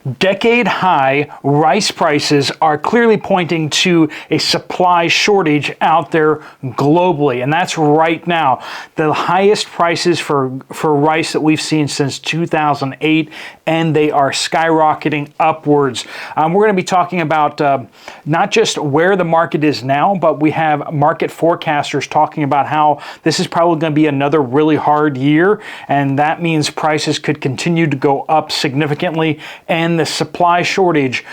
Decade high rice prices are clearly pointing to a supply shortage out there globally, and that's right now. The highest prices for rice that we've seen since 2008, and they are skyrocketing upwards. We're going to be talking about not just where the market is now, but we have market forecasters talking about how this is probably going to be another really hard year, and that means prices could continue to go up significantly, and the supply shortage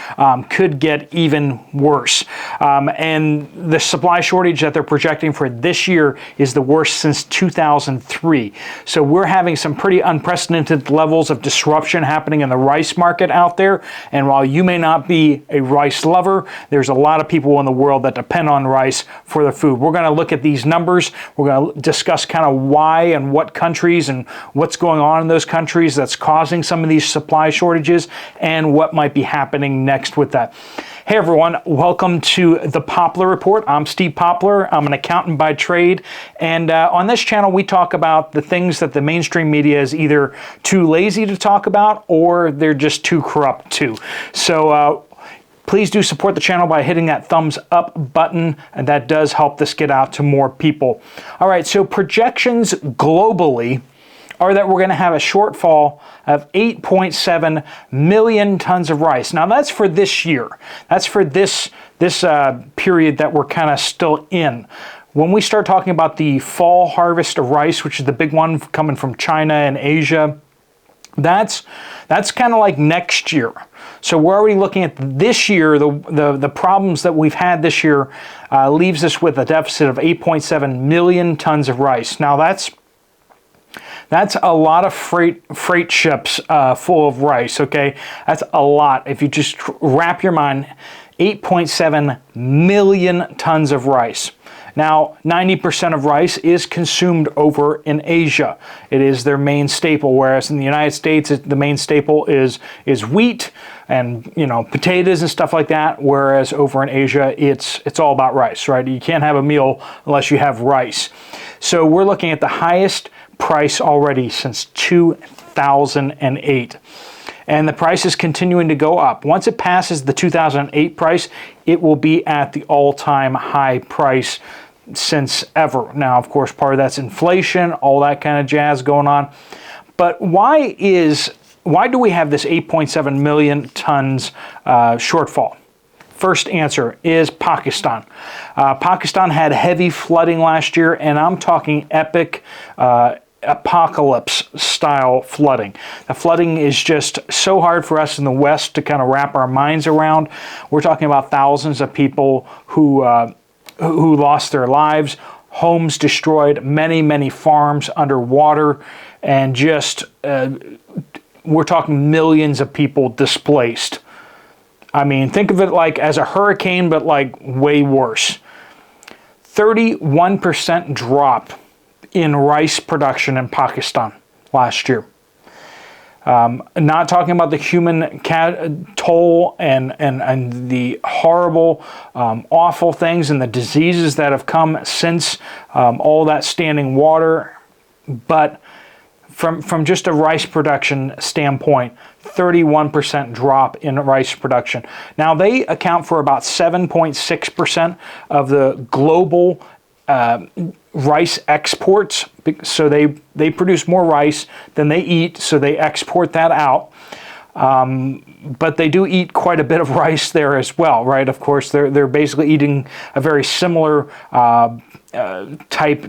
could get even worse. And the supply shortage that they're projecting for this year is the worst since 2003. So we're having some pretty unprecedented levels of disruption happening in the rice market out there. And while you may not be a rice lover, there's a lot of people in the world that depend on rice for their food. We're going to look at these numbers. We're going to discuss kind of why and what countries and what's going on in those countries that's causing some of these supply shortages and what might be happening next with that. Hey everyone, welcome to the Poplar Report. I'm Steve Poplar. I'm an accountant by trade, and on this channel we talk about the things that the mainstream media is either too lazy to talk about or they're just too corrupt too. So please do support the channel by hitting that thumbs up button, and that does help this get out to more people. All right, so projections globally are that we're going to have a shortfall of 8.7 million tons of rice. Now that's for this year. That's for this period that we're kind of still in. When we start talking about the fall harvest of rice, which is the big one coming from China and Asia, that's kind of like next year. So we're already looking at this year. The problems that we've had this year leaves us with a deficit of 8.7 million tons of rice. Now that's a lot of freight ships full of rice, okay? That's a lot. If you just wrap your mind, 8.7 million tons of rice. Now, 90% of rice is consumed over in Asia. It is their main staple, whereas in the United States, the main staple is wheat and, you know, potatoes and stuff like that, whereas over in Asia, it's all about rice, right? You can't have a meal unless you have rice. So we're looking at the highest price already since 2008. And the price is continuing to go up. Once it passes the 2008 price, it will be at the all-time high price since ever. Now, of course, part of that's inflation, all that kind of jazz going on. But why do we have this 8.7 million tons shortfall? First answer is Pakistan. Pakistan had heavy flooding last year, and I'm talking epic apocalypse style flooding. The flooding is just so hard for us in the West to kind of wrap our minds around. We're talking about thousands of people who lost their lives, homes destroyed, many farms underwater, and just we're talking millions of people displaced. I mean, think of it like as a hurricane, but like way worse. 31% drop in rice production in Pakistan last year. Not talking about the human toll and the horrible, awful things and the diseases that have come since all that standing water, but from just a rice production standpoint, 31% drop in rice production. Now they account for about 7.6% of the global rice exports, so they produce more rice than they eat, so they export that out. But they do eat quite a bit of rice there as well, right? Of course, they're basically eating a very similar type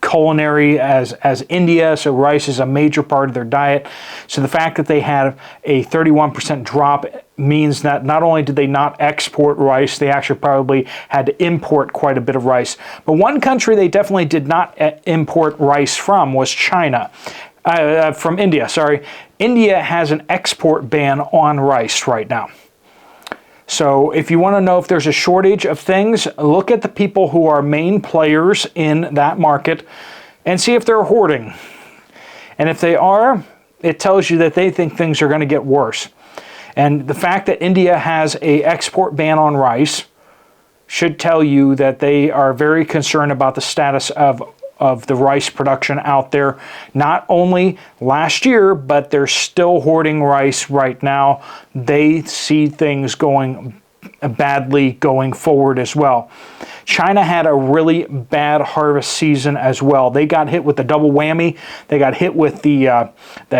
culinary as India, so rice is a major part of their diet. So the fact that they had a 31% drop means that not only did they not export rice, they actually probably had to import quite a bit of rice. But one country they definitely did not import rice from was China. From India, sorry. India has an export ban on rice right now. So if you want to know if there's a shortage of things, look at the people who are main players in that market and see if they're hoarding. And if they are, it tells you that they think things are going to get worse. And the fact that India has an export ban on rice should tell you that they are very concerned about the status of of the rice production out there, not only last year, but they're still hoarding rice right now. They see things going badly going forward as well. China had a really bad harvest season as well. They got hit with the double whammy. They got hit with the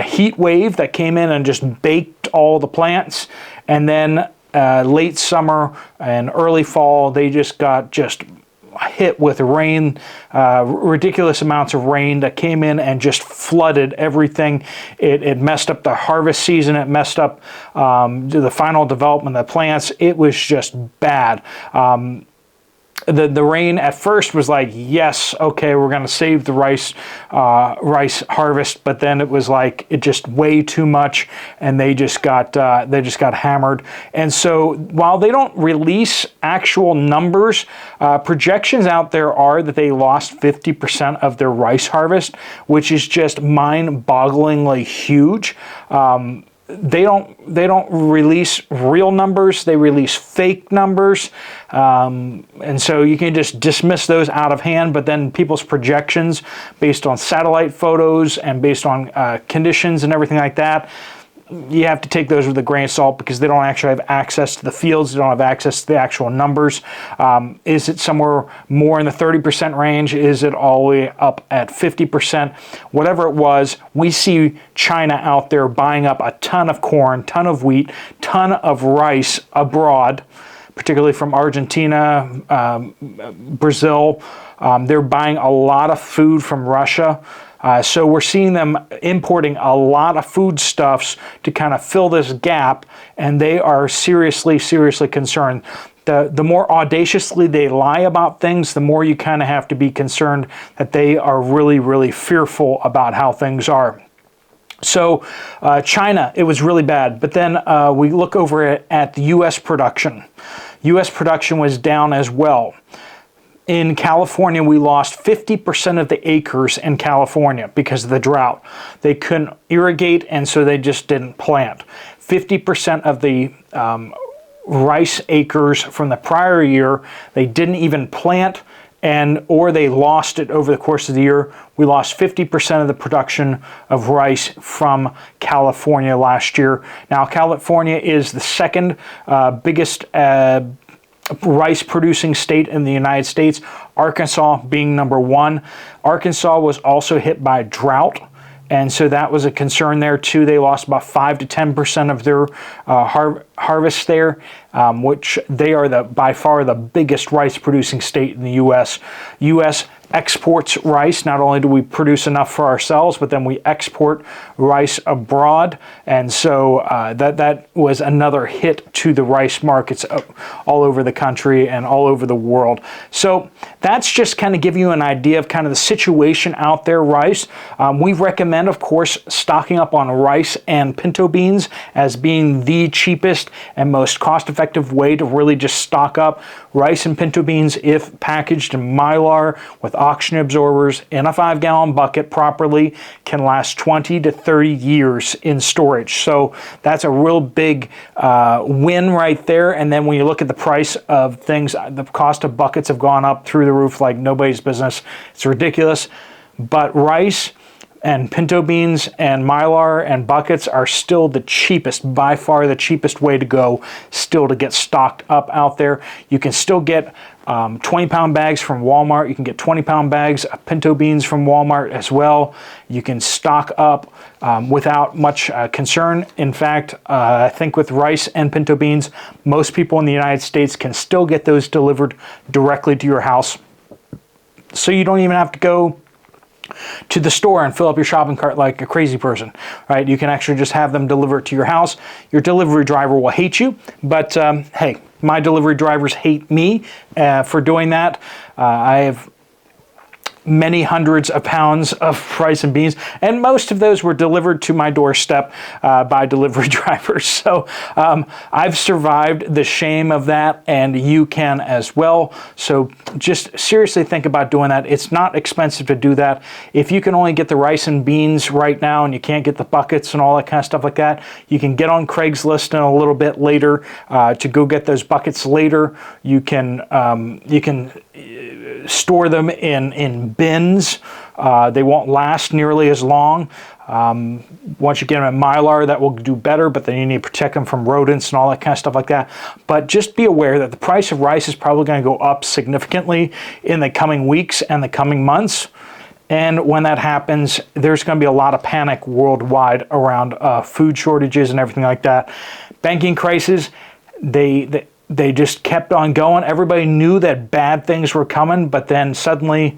heat wave that came in and just baked all the plants. And then late summer and early fall, they just got hit with rain, ridiculous amounts of rain that came in and just flooded everything. It messed up the harvest season. It messed up the final development of the plants. It was just bad. The rain at first was like, yes, okay, we're going to save the rice harvest, but then it was like it just way too much, and they just got hammered. And so while they don't release actual numbers, projections out there are that they lost 50% of their rice harvest, which is just mind-bogglingly huge. They don't release real numbers. They release fake numbers, and so you can just dismiss those out of hand. But then people's projections, based on satellite photos and based on conditions and everything like that, you have to take those with a grain of salt because they don't actually have access to the fields. They don't have access to the actual numbers. Is it somewhere more in the 30% range? Is it all the way up at 50%? Whatever it was, we see China out there buying up a ton of corn, ton of wheat, ton of rice abroad, particularly from Argentina, Brazil. They're buying a lot of food from Russia. So we're seeing them importing a lot of foodstuffs to kind of fill this gap, and they are seriously, seriously concerned. The more audaciously they lie about things, the more you kind of have to be concerned that they are really, really fearful about how things are. So China, it was really bad. But then we look over at the U.S. production. U.S. production was down as well. In California, we lost 50% of the acres in California because of the drought. They couldn't irrigate, and so they just didn't plant. 50% of the rice acres from the prior year, they didn't even plant, or they lost it over the course of the year. We lost 50% of the production of rice from California last year. Now, California is the second biggest rice producing state in the United States, Arkansas being number one. Arkansas was also hit by drought, and so that was a concern there too. They lost about 5 to 10% of their harvest there, which they are by far the biggest rice producing state in the U.S. U.S. exports rice. Not only do we produce enough for ourselves, but then we export rice abroad, and so that was another hit to the rice markets all over the country and all over the world. So that's just kind of give you an idea of kind of the situation out there. Rice, we recommend, of course, stocking up on rice and pinto beans as being the cheapest and most cost-effective way to really just stock up. Rice and pinto beans, if packaged in Mylar with oxygen absorbers in a 5-gallon bucket properly, can last 20 to 30 years in storage. So that's a real big win right there. And then when you look at the price of things, the cost of buckets have gone up through the roof like nobody's business. It's ridiculous. But rice and pinto beans and Mylar and buckets are still the cheapest, by far the cheapest way to go, still to get stocked up out there. You can still get 20-pound bags from Walmart. You can get 20-pound bags of pinto beans from Walmart as well. You can stock up without much concern. In fact, I think with rice and pinto beans, most people in the United States can still get those delivered directly to your house. So you don't even have to go to the store and fill up your shopping cart like a crazy person, right? You can actually just have them delivered to your house. Your delivery driver will hate you, but hey, my delivery drivers hate me for doing that. I have many hundreds of pounds of rice and beans, and most of those were delivered to my doorstep by delivery drivers. So I've survived the shame of that, and you can as well. So just seriously think about doing that. It's not expensive to do that. If you can only get the rice and beans right now and you can't get the buckets and all that kind of stuff like that, you can get on Craigslist in a little bit later to go get those buckets later. You can store them in bins. They won't last nearly as long. Once you get them in Mylar, that will do better, but then you need to protect them from rodents and all that kind of stuff like that. But just be aware that the price of rice is probably going to go up significantly in the coming weeks and the coming months. And when that happens, there's going to be a lot of panic worldwide around food shortages and everything like that. Banking crisis, they just kept on going. Everybody knew that bad things were coming, but then suddenly,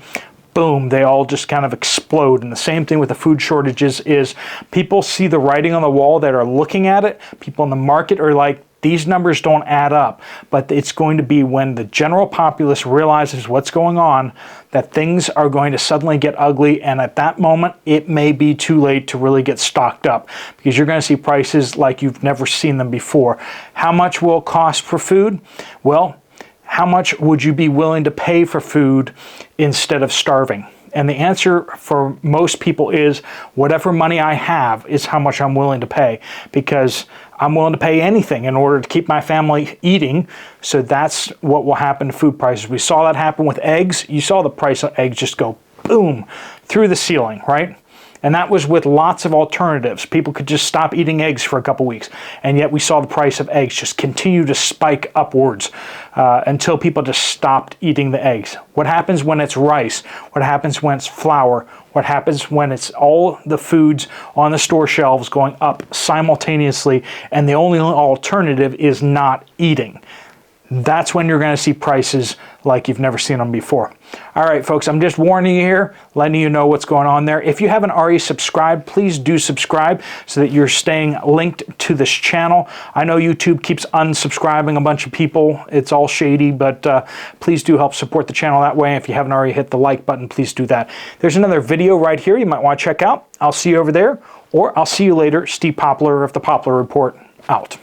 boom, they all just kind of explode. And the same thing with the food shortages is people see the writing on the wall that are looking at it. People in the market are like, these numbers don't add up. But it's going to be when the general populace realizes what's going on that things are going to suddenly get ugly. And at that moment, it may be too late to really get stocked up because you're going to see prices like you've never seen them before. How much will it cost for food? Well, how much would you be willing to pay for food instead of starving? And the answer for most people is whatever money I have is how much I'm willing to pay, because I'm willing to pay anything in order to keep my family eating. So that's what will happen to food prices. We saw that happen with eggs. You saw the price of eggs just go boom through the ceiling, right? And that was with lots of alternatives. People could just stop eating eggs for a couple weeks. And yet we saw the price of eggs just continue to spike upwards until people just stopped eating the eggs. What happens when it's rice? What happens when it's flour? What happens when it's all the foods on the store shelves going up simultaneously and the only alternative is not eating? That's when you're going to see prices like you've never seen them before. All right, folks, I'm just warning you here, letting you know what's going on there. If you haven't already subscribed, please do subscribe so that you're staying linked to this channel. I know YouTube keeps unsubscribing a bunch of people. It's all shady, but please do help support the channel that way. If you haven't already hit the like button, please do that. There's another video right here you might want to check out. I'll see you over there, or I'll see you later. Steve Poplar of the Poplar Report, out.